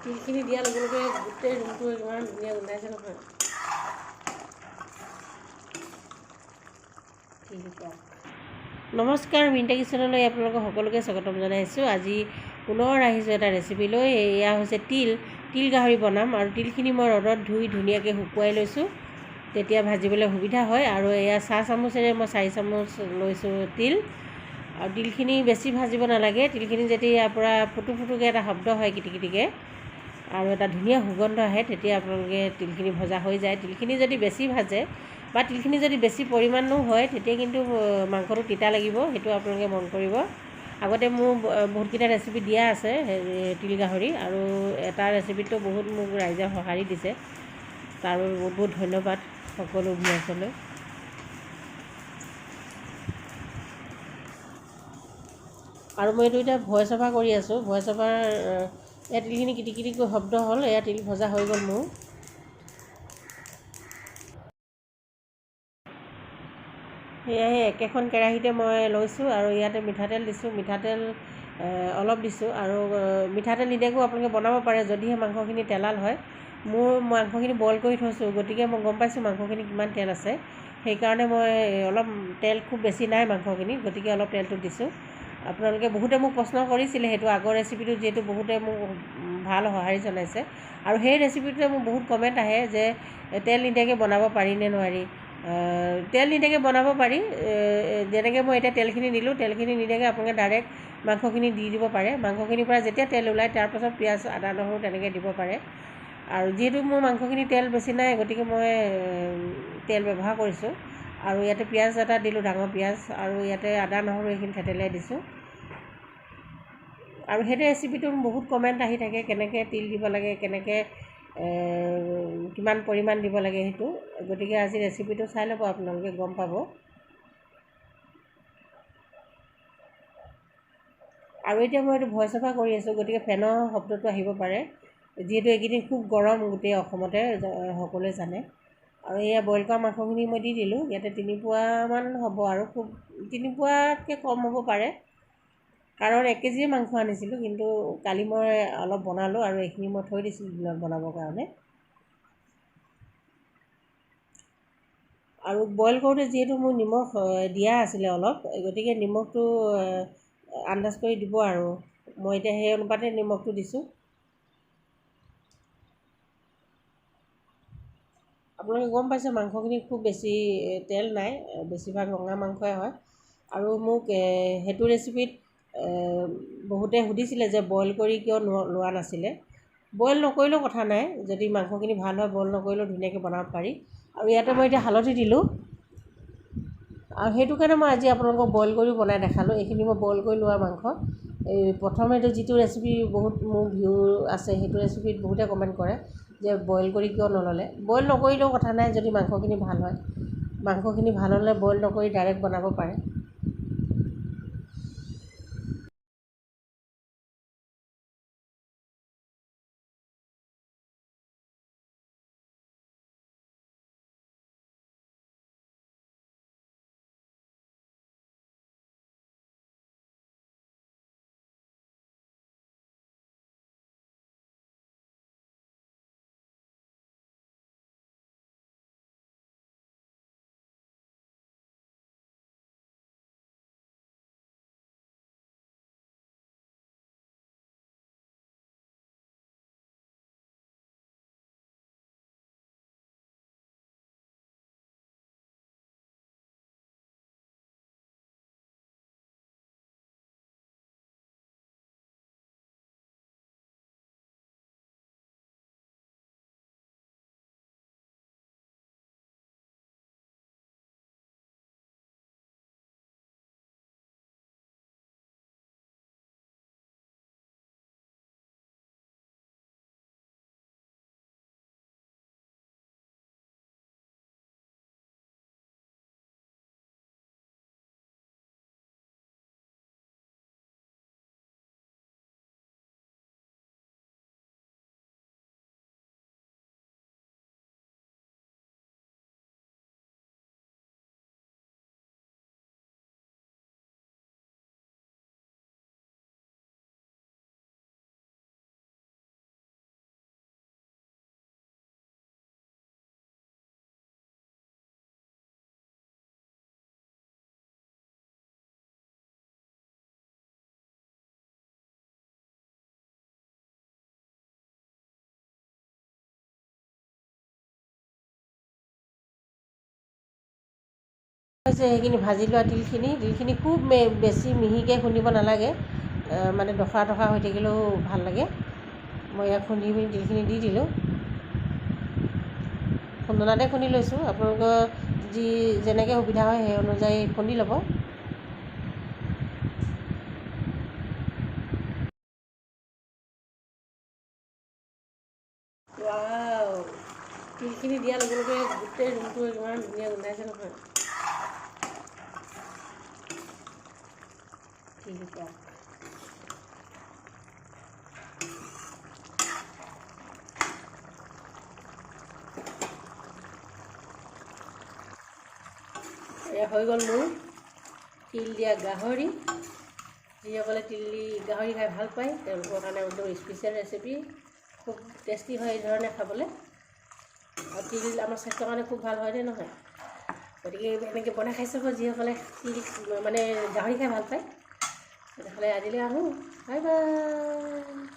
তিলখিনি দিয়াৰ লগে লগে গোটেই ৰুমটো ইমান ধুনীয়া গোন্ধাইছে নহয়। নমস্কাৰ, মিণ্টা কিচেনলৈ আপোনালোকক সকলোকে স্বাগতম জনাইছোঁ। আজি পুনৰ আহিছোঁ এটা ৰেচিপি লৈ। এয়া হৈছে তিল গাহৰি বনাম আৰু তিলখিনি মই ৰ'দত ধুই ধুনীয়াকৈ শুকুৱাই লৈছোঁ, তেতিয়া ভাজিবলৈ সুবিধা হয়। আৰু এয়া চাহ চামুচেৰে মই 4 চামুচ লৈছোঁ তিল। আৰু তিলখিনি বেছি ভাজিব নালাগে। তিলখিনি যেতিয়া পূৰা ফুটুকৈ এটা শব্দ হয় কিটিকিটিকৈ আৰু এটা ধুনীয়া সুগন্ধ আহে, তেতিয়া আপোনালোকে তিলখিনি ভজা হৈ যায়। তিলখিনি যদি বেছি ভাজে বা তিলখিনি যদি বেছি পৰিমাণো হয়, তেতিয়া কিন্তু মাংসটো তিতা লাগিব, সেইটো আপোনালোকে মন কৰিব। আগতে মোৰ বহুতকেইটা ৰেচিপি দিয়া আছে তিল গাহৰি, আৰু এটা ৰেচিপিটো বহুত মোক ৰাইজে সঁহাৰি দিছে, তাৰ বাবে বহুত বহুত ধন্যবাদ সকলো ভিউৱাৰ্ছলৈ। আৰু মই এইটো এতিয়া ভইচ অভাৰ কৰি আছোঁ। ভইচ অভাৰ এয়া তিলখিনি কিটিকিটিকৈ শব্দ হ'ল, এয়া তিল ভজা হৈ গ'ল মোৰ। সেয়াহে একেখন কেৰাহীতে মই লৈছোঁ আৰু ইয়াতে মিঠাতেল দিছোঁ। মিঠাতেল অলপ দিছোঁ, আৰু মিঠাতেল নিদিয়াকৈও আপোনালোকে বনাব পাৰে যদিহে মাংসখিনি তেলাল হয়। মোৰ মাংসখিনি বইল কৰি থৈছোঁ, গতিকে মই গম পাইছোঁ মাংসখিনি কিমান তেল আছে। সেইকাৰণে মই অলপ তেল খুব বেছি নাই মাংসখিনিত, গতিকে অলপ তেলটো দিছোঁ। আপোনালোকে বহুতে মোক প্ৰশ্ন কৰিছিলে সেইটো আগৰ ৰেচিপিটো, যিহেতু বহুতে মোক ভাল সঁহাৰি জনাইছে। আৰু সেই ৰেচিপিটোতে মোক বহুত কমেণ্ট আহে যে তেল নিদিয়াকৈ বনাব পাৰি নে নোৱাৰি। তেল নিদিয়াকৈ বনাব পাৰি। যেনেকৈ মই এতিয়া তেলখিনি দিলোঁ, তেলখিনি নিদিয়াকৈ আপোনালোকে ডাইৰেক্ট মাংসখিনি দি দিব পাৰে। মাংসখিনিৰ পৰা যেতিয়া তেল ওলায় তাৰপাছত পিঁয়াজ আদা নহৰু তেনেকৈ দিব পাৰে। আৰু যিহেতু মোৰ মাংসখিনি তেল বেছি নাই, গতিকে মই তেল ব্যৱহাৰ কৰিছোঁ। আৰু ইয়াতে পিঁয়াজ এটা দিলোঁ, ডাঙৰ পিঁয়াজ, আৰু ইয়াতে আদা নহৰু এইখিনি থেতেলিয়াই দিছোঁ। আৰু সেইটো ৰেচিপিটো বহুত কমেণ্ট আহি থাকে, কেনেকৈ তিল দিব লাগে, কেনেকৈ কিমান পৰিমাণ দিব লাগে সেইটো। গতিকে আজি ৰেচিপিটো চাই ল'ব, আপোনালোকে গম পাব। আৰু এতিয়া মই এইটো ভইচ অভাৰ কৰি আছোঁ, গতিকে ফেনৰ শব্দটো আহিব পাৰে, যিহেতু এইকেইদিন খুব গৰম গোটেই অসমতে, সকলোৱে জানে। আৰু এয়া বইল কৰা মাংসখিনি মই দি দিলোঁ। ইয়াতে 3 পোৱামান হ'ব, আৰু খুব 3 পোৱাতকৈ কম হ'ব পাৰে, কাৰণ 1 কেজিয়ে মাংস আনিছিলোঁ। কিন্তু কালি মই অলপ বনালোঁ আৰু এইখিনি মই থৈ দিছিলোঁ দিনত বনাবৰ কাৰণে। আৰু বইল কৰোঁতে যিহেতু মোৰ নিমখ দিয়া আছিলে অলপ, গতিকে নিমখটো আন্দাজ কৰি দিব। আৰু মই এতিয়া সেই অনুপাতে নিমখটো দিছোঁ। আপোনালোকে গম পাইছে মাংসখিনি খুব বেছি তেল নাই, বেছিভাগ ৰঙা মাংসই হয়। আৰু মোক সেইটো ৰেচিপিত বহুতে সুধিছিলে যে বইল কৰি কিয় লোৱা নাছিলে। বইল নকৰিলেও কথা নাই, যদি মাংসখিনি ভাল হয় বইল নকৰিলেও ধুনীয়াকৈ বনাব পাৰি। আৰু ইয়াতে মই এতিয়া হালধি দিলোঁ, আৰু সেইটো কাৰণে মই আজি আপোনালোকক বইল কৰিও বনাই দেখালোঁ। এইখিনি মই বইল কৰি লোৱা মাংস। এই প্ৰথমেতো যিটো ৰেচিপি বহুত মোৰ ভিউ আছে, সেইটো ৰেচিপিত বহুতে কমেণ্ট কৰে যে বইল কৰি কিয় নল'লে। বইল নকৰিলেও কথা নাই, যদি মাংসখিনি ভাল হয়। মাংসখিনি ভাল হ'লে বইল নকৰি ডাইৰেক্ট বনাব পাৰে। দেখিছে সেইখিনি ভাজি লোৱা তিলখিনি খুব বেছি মিহিকৈ খুন্দিব নালাগে, মানে দখা হৈ থাকিলেও ভাল লাগে। মই ইয়াক খুন্দি পিনি তিলখিনি দি দিলোঁ। খুন্দনাতে খুন্দি লৈছোঁ, আপোনালোকৰ যেনেকৈ সুবিধা হয় সেই অনুযায়ী খুন্দি ল'ব। ৱাও, তিলখিনি দিয়াৰ লগে লগে গোটেই ৰুমটো ইমান ধুনীয়া গোন্ধাইছে নহয়। তিল পক এয়া হৈ গ'ল মোৰ তিল দিয়া গাহৰি। যিসকলে তিল দি গাহৰি খাই ভাল পায় তেওঁলোকৰ কাৰণে একদম স্পেচিয়েল ৰেচিপি, খুব টেষ্টি হয় এই ধৰণে খাবলৈ। আৰু তিল আমাৰ স্বাস্থ্যৰ কাৰণে খুব ভাল হয় নে নহয়? গতিকে এনেকৈ বনাই খাই চাব যিসকলে তিল মানে গাহৰি খাই ভাল পায়। তেতিয়াহ'লে আজিলৈ আহোঁ, বাই বাই।